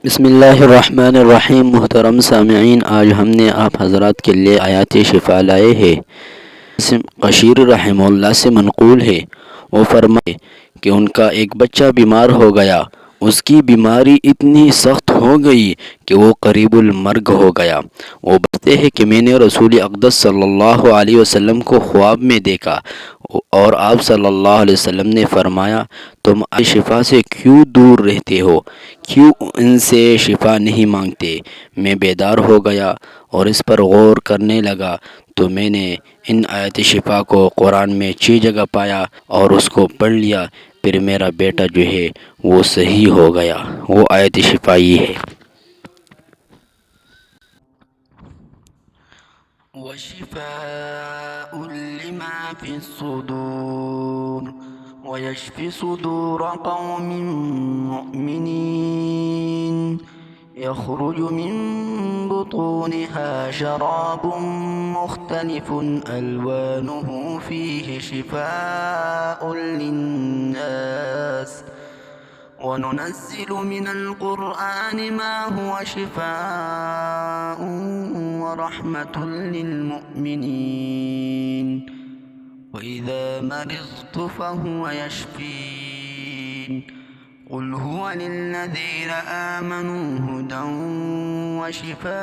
بسم اللہ الرحمن الرحیم۔ محترم سامعین، آج ہم نے آپ حضرات کے لیے آیات شفا لائے ہیں۔ قشیر رحمہ اللہ سے منقول ہے، وہ فرمائے کہ ان کا ایک بچہ بیمار ہو گیا۔ اس کی بیماری اتنی سخت ہو گئی کہ وہ قریب المرگ ہو گیا۔ وہ بتاتے ہیں کہ میں نے رسول اقدس صلی اللہ علیہ وسلم کو خواب میں دیکھا اور آپ صلی اللہ علیہ وسلم نے فرمایا، تم شفا سے کیوں دور رہتے ہو، کیوں ان سے شفا نہیں مانگتے؟ میں بیدار ہو گیا اور اس پر غور کرنے لگا تو میں نے ان آیت شفا کو قرآن میں 6 جگہ پایا اور اس کو پڑھ لیا، پھر میرا بیٹا جو ہے وہ صحیح ہو گیا۔ وہ آیت شفا یہ ہے: وَشِفَاءٌ لِمَا فِي الصُّدُورِ وَيَشْفِي صُدُورَ قَوْمٍ مُّؤْمِنِينَ يَخْرُجُ مِن بُطُونِهَا شَرَابٌ مُّخْتَلِفٌ أَلْوَانُهُ فِيهِ شِفَاءٌ لِّلنَّاسِ وَنُنَزِّلُ مِنَ الْقُرْآنِ مَا هُوَ شِفَاءٌ وَرَحْمَةٌ لِّلْمُؤْمِنِينَ وَإِذَا مَرِضْتُ فَهُوَ يَشْفِينِ قُلْ هُوَ لِلَّذِينَ آمَنُوا هُدًى وَشِفَاءٌ